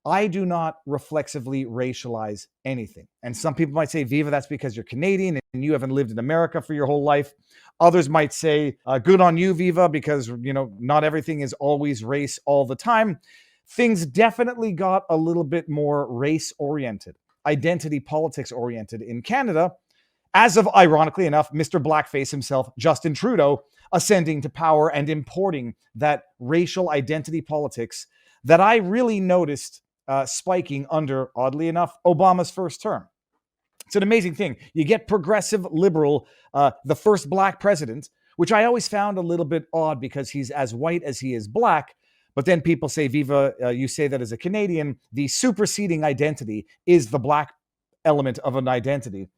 I do not reflexively racialize anything. And some people might say, Viva, that's because you're Canadian and you haven't lived in America for your whole life. Others might say, good on you, Viva, because, not everything is always race all the time. Things definitely got a little bit more race-oriented, identity politics-oriented in Canada, as of, ironically enough, Mr. Blackface himself, Justin Trudeau, ascending to power and importing that racial identity politics that I really noticed spiking under, oddly enough, Obama's first term. It's an amazing thing. You get progressive liberal, the first black president, which I always found a little bit odd because he's as white as he is black. But then people say, Viva, you say that as a Canadian, the superseding identity is the black element of an identity,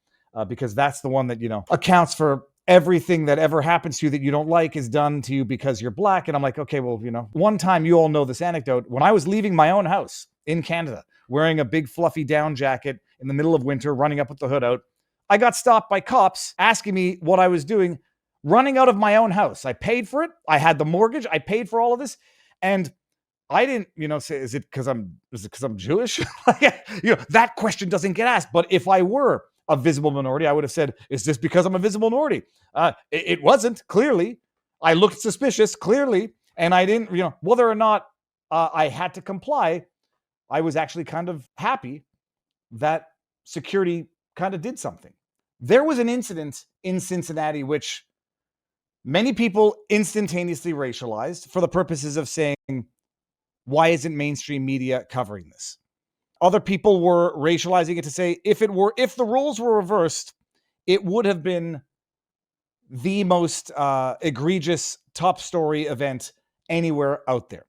because that's the one that, accounts for everything that ever happens to you that you don't like is done to you because you're black. And I'm like, okay, well, one time, you all know this anecdote. When I was leaving my own house in Canada, wearing a big fluffy down jacket in the middle of winter, running up with the hood out, I got stopped by cops asking me what I was doing, running out of my own house. I paid for it. I had the mortgage. I paid for all of this. And I didn't, say, is it because I'm Jewish? That question doesn't get asked. But if I were a visible minority, I would have said, is this because I'm a visible minority? It wasn't, clearly. I looked suspicious, clearly. And I didn't, whether or not I had to comply, I was actually kind of happy that security kind of did something. There was an incident in Cincinnati which many people instantaneously racialized for the purposes of saying, why isn't mainstream media covering this? Other people were racializing it to say, if the roles were reversed, it would have been the most egregious top story event anywhere out there.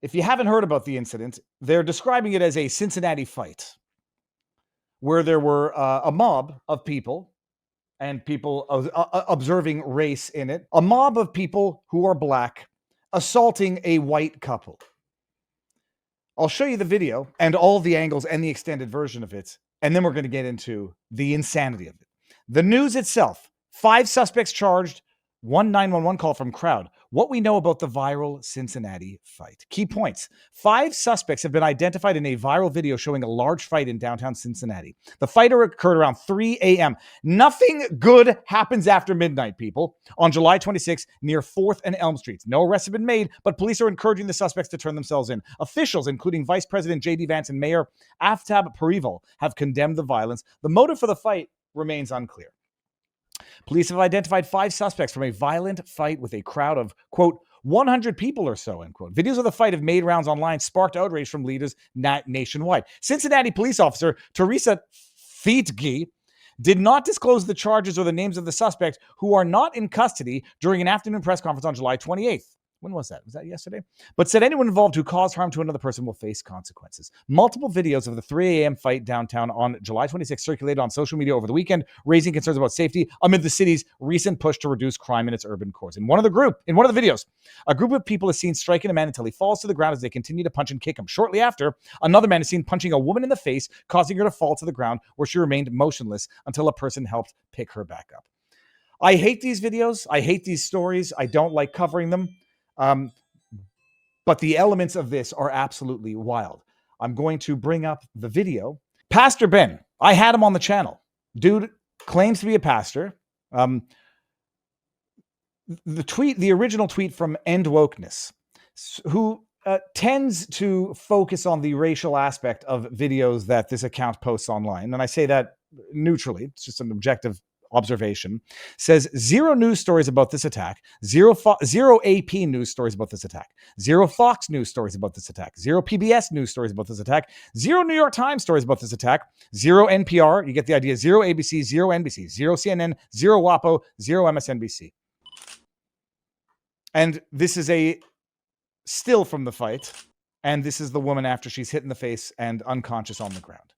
If you haven't heard about the incident, they're describing it as a Cincinnati fight, where there were a mob of people and people observing race in it, a mob of people who are black assaulting a white couple. I'll show you the video and all the angles and the extended version of it, and then we're going to get into the insanity of it. The news itself, 5 suspects charged, 1 911 call from crowd. What we know about the viral Cincinnati fight. Key points. 5 suspects have been identified in a viral video showing a large fight in downtown Cincinnati. The fight occurred around 3 a.m. Nothing good happens after midnight, people. On July 26th, near 4th and Elm Streets. No arrests have been made, but police are encouraging the suspects to turn themselves in. Officials, including Vice President J.D. Vance and Mayor Aftab Parival, have condemned the violence. The motive for the fight remains unclear. Police have identified 5 suspects from a violent fight with a crowd of, quote, 100 people or so, end quote. Videos of the fight have made rounds online, sparked outrage from leaders nationwide. Cincinnati police officer Teresa Feetge did not disclose the charges or the names of the suspects who are not in custody during an afternoon press conference on July 28th. When was that? Was that yesterday? But said anyone involved who caused harm to another person will face consequences. Multiple videos of the 3 a.m. fight downtown on July 26th circulated on social media over the weekend, raising concerns about safety amid the city's recent push to reduce crime in its urban cores. In one of the videos, a group of people is seen striking a man until he falls to the ground as they continue to punch and kick him. Shortly after, another man is seen punching a woman in the face, causing her to fall to the ground, where she remained motionless until a person helped pick her back up. I hate these videos. I hate these stories. I don't like covering them. But the elements of this are absolutely wild. I'm going to bring up the video. Pastor Ben, I had him on the channel. Dude claims to be a pastor. The original tweet from End Wokeness, who tends to focus on the racial aspect of videos that this account posts online. And I say that neutrally. It's just an objective observation, says 0 news stories about this attack, 0 AP news stories about this attack, 0 Fox news stories about this attack, 0 PBS news stories about this attack, 0 New York Times stories about this attack, 0 NPR, you get the idea, 0 ABC, 0 NBC, 0 CNN, 0 WAPO, 0 MSNBC. And this is a still from the fight, and this is the woman after she's hit in the face and unconscious on the ground.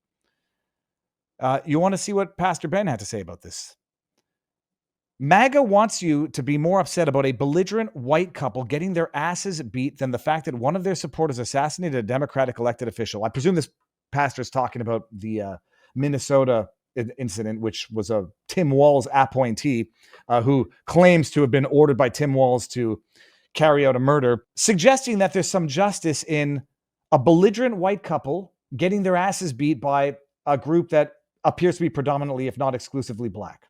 You want to see what Pastor Ben had to say about this? MAGA wants you to be more upset about a belligerent white couple getting their asses beat than the fact that one of their supporters assassinated a Democratic elected official. I presume this pastor is talking about the Minnesota incident, which was a Tim Walz appointee who claims to have been ordered by Tim Walz to carry out a murder, suggesting that there's some justice in a belligerent white couple getting their asses beat by a group that appears to be predominantly, if not exclusively, black.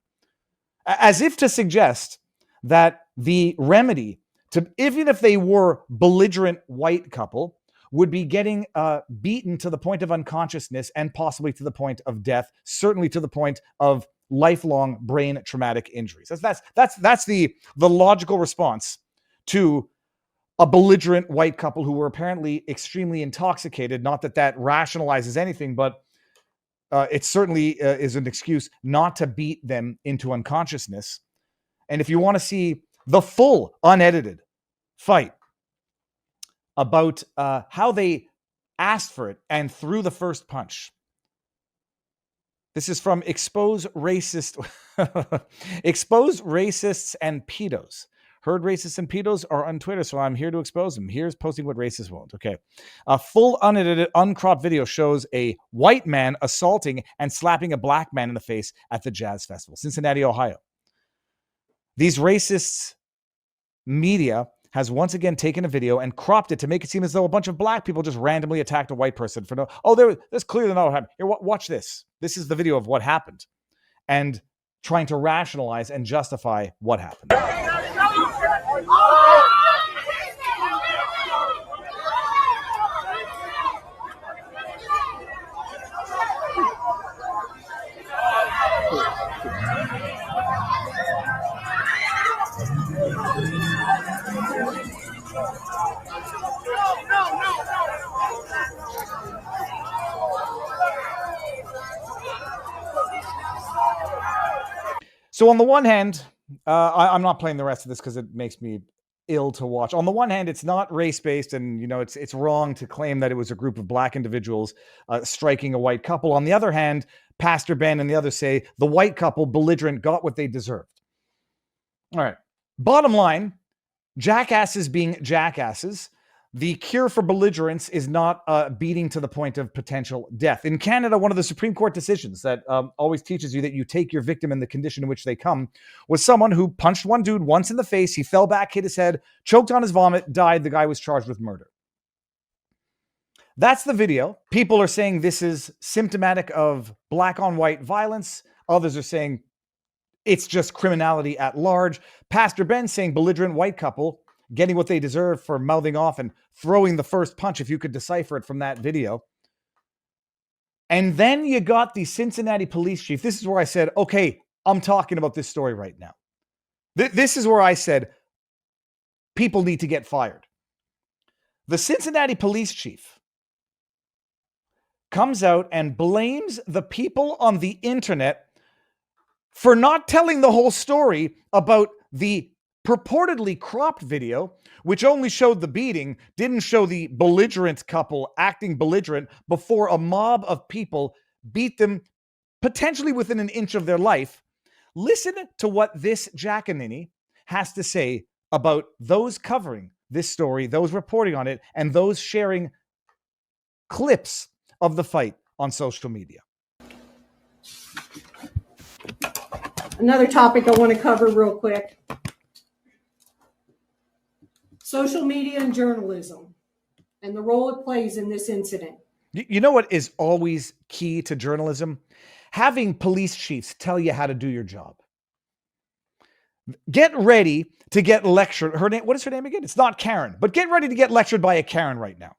As if to suggest that the remedy to, even if they were belligerent white couple, would be getting beaten to the point of unconsciousness and possibly to the point of death, certainly to the point of lifelong brain traumatic injuries. That's the logical response to a belligerent white couple who were apparently extremely intoxicated. Not that that rationalizes anything, but it certainly is an excuse not to beat them into unconsciousness. And if you want to see the full unedited fight about how they asked for it and threw the first punch, this is from Expose Racists and Pedos. Heard racists and pedos are on Twitter, so I'm here to expose them. Here's posting what racists won't. Okay. A full unedited, uncropped video shows a white man assaulting and slapping a black man in the face at the Jazz Festival, Cincinnati, Ohio. These racists' media has once again taken a video and cropped it to make it seem as though a bunch of black people just randomly attacked a white person for no... Oh, that's clearly not what happened. Here, watch this. This is the video of what happened and trying to rationalize and justify what happened. So on the one hand, I'm not playing the rest of this because it makes me ill to watch. On the one hand, it's not race-based, and it's wrong to claim that it was a group of black individuals striking a white couple. On the other hand, Pastor Ben and the others say the white couple, belligerent, got what they deserved. All right. Bottom line, jackasses being jackasses. The cure for belligerence is not beating to the point of potential death. In Canada, one of the Supreme Court decisions that always teaches you that you take your victim in the condition in which they come was someone who punched one dude once in the face. He fell back, hit his head, choked on his vomit, died. The guy was charged with murder. That's the video. People are saying this is symptomatic of black on white violence. Others are saying it's just criminality at large. Pastor Ben saying belligerent white couple getting what they deserve for mouthing off and throwing the first punch, if you could decipher it from that video. And then you got the Cincinnati police chief. This is where I said, okay, I'm talking about this story right now. This is where I said people need to get fired. The Cincinnati police chief comes out and blames the people on the internet for not telling the whole story about the purportedly cropped video, which only showed the beating, didn't show the belligerent couple acting belligerent before a mob of people beat them potentially within an inch of their life. Listen to what this jackanini has to say about those covering this story, those reporting on it, and those sharing clips of the fight on social media. Another topic I want to cover real quick. Social media and journalism and the role it plays in this incident. You know what is always key to journalism? Having police chiefs tell you how to do your job. Get ready to get lectured. Her name, what is her name again? It's not Karen, but get ready to get lectured by a Karen right now.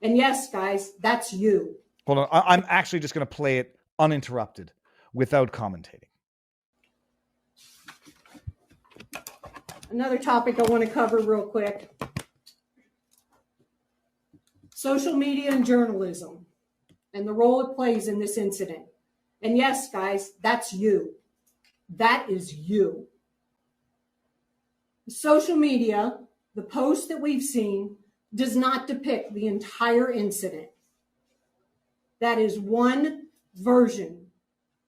And yes, guys, that's you. Hold on. I'm actually just going to play it uninterrupted without commentating. Another topic I want to cover real quick. Social media and journalism and the role it plays in this incident. And yes, guys, that's you. That is you. Social media, the post that we've seen, does not depict the entire incident. That is one version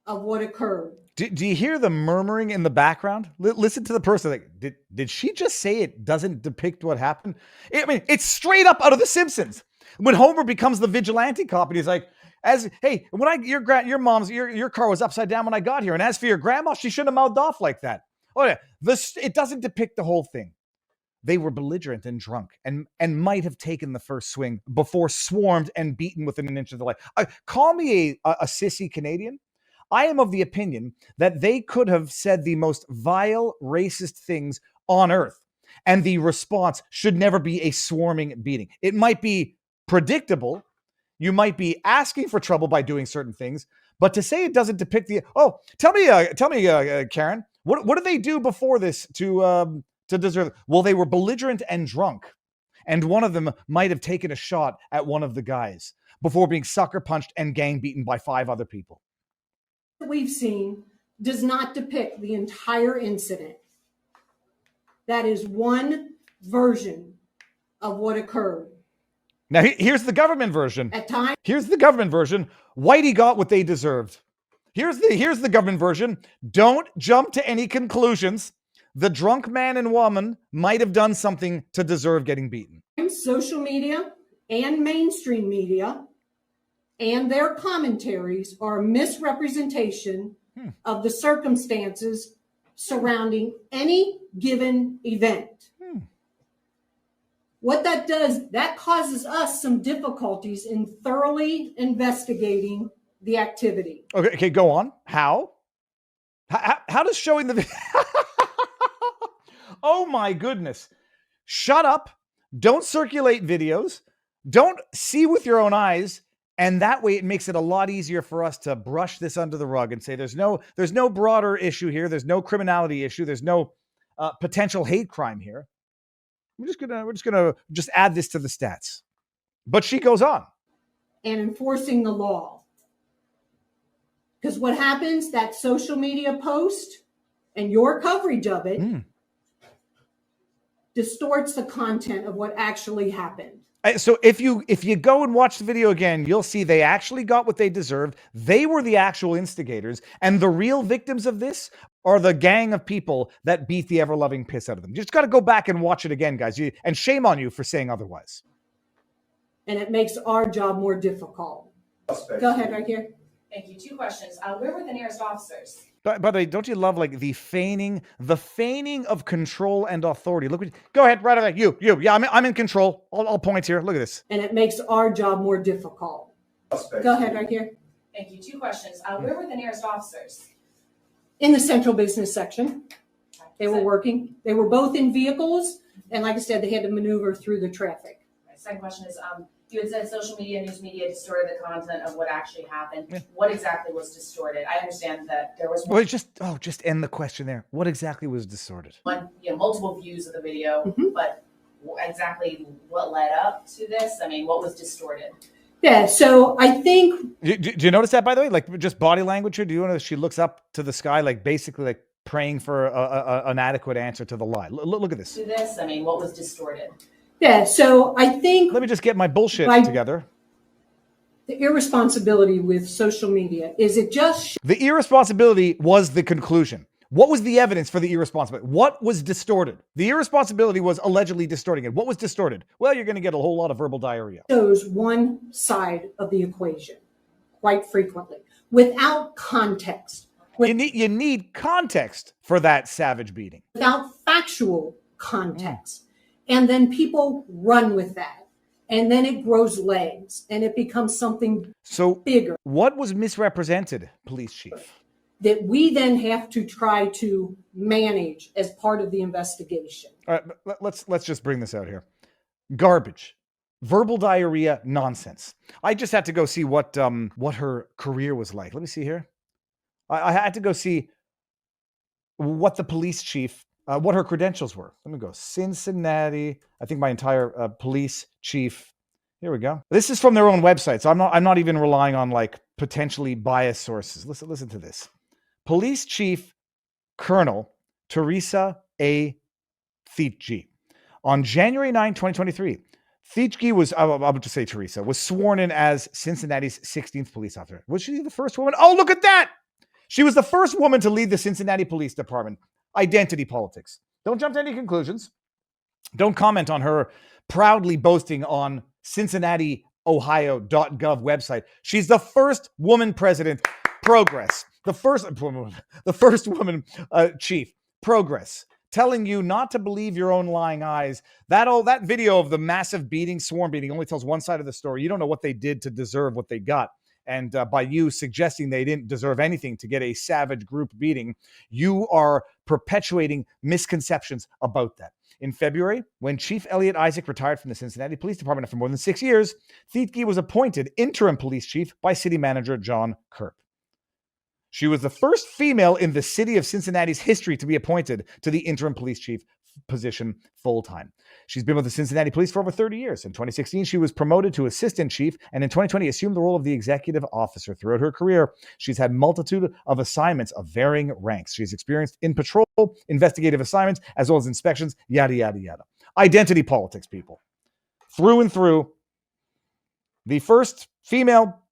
of what occurred. Do you hear the murmuring in the background? Listen to the person. Like, did she just say it doesn't depict what happened? I mean, it's straight up out of The Simpsons. When Homer becomes the vigilante cop and he's like, your car was upside down when I got here. And as for your grandma, she shouldn't have mouthed off like that. Oh yeah, it doesn't depict the whole thing. they were belligerent and drunk and might have taken the first swing before swarmed and beaten within an inch of their life. Call me a sissy Canadian. I am of the opinion that they could have said the most vile, racist things on earth, and the response should never be a swarming beating. It might be predictable. You might be asking for trouble by doing certain things, but to say it doesn't depict the tell me, Karen, what did they do before this to deserve it? Well, they were belligerent and drunk, and one of them might have taken a shot at one of the guys before being sucker punched and gang beaten by 5 other people. We've seen does not depict the entire incident. That is one version of what occurred. Now, here's the government version. At times, here's the government version. Whitey got what they deserved. Here's the government version. Don't jump to any conclusions. The drunk man and woman might have done something to deserve getting beaten. Social media and mainstream media and their commentaries are a misrepresentation of the circumstances surrounding any given event. What that does, that causes us some difficulties in thoroughly investigating the activity. Okay, go on. How does showing the Oh my goodness. Shut up. Don't circulate videos. Don't see with your own eyes. And that way it makes it a lot easier for us to brush this under the rug and say there's no broader issue here. There's no criminality issue. There's no potential hate crime here. We're just gonna add this to the stats. But she goes on. And enforcing the law. Because what happens, that social media post and your coverage of it distorts the content of what actually happened. So if you go and watch the video again, you'll see they actually got what they deserved. They were the actual instigators, and the real victims of this are the gang of people that beat the ever-loving piss out of them. You just got to go back and watch it again, guys. And shame on you for saying otherwise. And it makes our job more difficult. Go ahead, right here. Thank you. 2 questions. Where were the nearest officers? By the way, don't you love like the feigning of control and authority? Look, go ahead, right away. You. Yeah, I'm in control. I'll point here. Look at this. And it makes our job more difficult. Go ahead, right here. Thank you. 2 questions. Where were the nearest officers? In the central business section. They were working. They were both in vehicles, and like I said, they had to maneuver through the traffic. My second question is, you had said social media, news media distorted the content of what actually happened. Yeah. What exactly was distorted? I understand that there was Well, just end the question there. What exactly was distorted? multiple views of the video, but exactly what led up to this? I mean, what was distorted? Yeah, so I think... Do you notice that, by the way? Like, just body language here? Do you notice she looks up to the sky, like, basically, like, praying for an adequate answer to the lie? Look at this. To this, I mean, what was distorted? Yeah, so I think... Let me just get my bullshit together. The irresponsibility with social media is it just... The irresponsibility was the conclusion. What was the evidence for the irresponsibility? What was distorted? The irresponsibility was allegedly distorting it. What was distorted? Well, you're going to get a whole lot of verbal diarrhea. Shows one side of the equation quite frequently without context. You need context for that savage beating. Without factual context. And then people run with that. And then it grows legs and it becomes something bigger. What was misrepresented, police chief? That we then have to try to manage as part of the investigation. All right, let's just bring this out here. Garbage, verbal diarrhea, nonsense. I just had to go see what her career was like. Let me see here. I had to go see what the police chief, what her credentials were. Let me go. Cincinnati. I think my entire police chief. Here we go. This is from their own website, so I'm not even relying on like potentially biased sources. Listen to this. Police Chief Colonel Teresa A. Thietge. On January 9, 2023, Thietge was, I'll just say Teresa, was sworn in as Cincinnati's 16th police officer. Was she the first woman? Oh, look at that! She was the first woman to lead the Cincinnati Police Department. Identity politics. Don't jump to any conclusions. Don't comment on her proudly boasting on CincinnatiOhio.gov website. She's the first woman president. Progress. The first woman chief. Progress. telling you not to believe your own lying eyes. That video of the massive beating, swarm beating, only tells one side of the story. You don't know what they did to deserve what they got. And by you suggesting they didn't deserve anything to get a savage group beating, you are perpetuating misconceptions about that. In February, when Chief Elliot Isaac retired from the Cincinnati Police Department after more than 6 years, Thietke was appointed interim police chief by city manager John Kerp. She was the first female in the city of Cincinnati's history to be appointed to the interim police chief position full-time. She's been with the Cincinnati Police for over 30 years. In 2016, she was promoted to assistant chief, and in 2020 assumed the role of the executive officer. Throughout her career, she's had multitude of assignments of varying ranks. She's experienced in patrol, investigative assignments, as well as inspections, yada, yada, yada. Identity politics, people. Through and through, the first female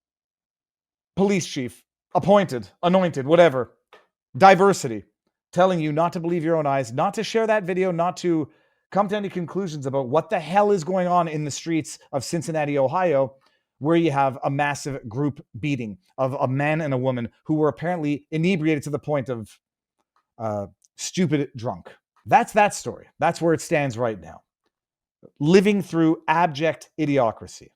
police chief appointed, anointed, whatever, diversity, telling you not to believe your own eyes, not to share that video, not to come to any conclusions about what the hell is going on in the streets of Cincinnati, Ohio, where you have a massive group beating of a man and a woman who were apparently inebriated to the point of stupid drunk. That's that story. That's where it stands right now. Living through abject idiocracy.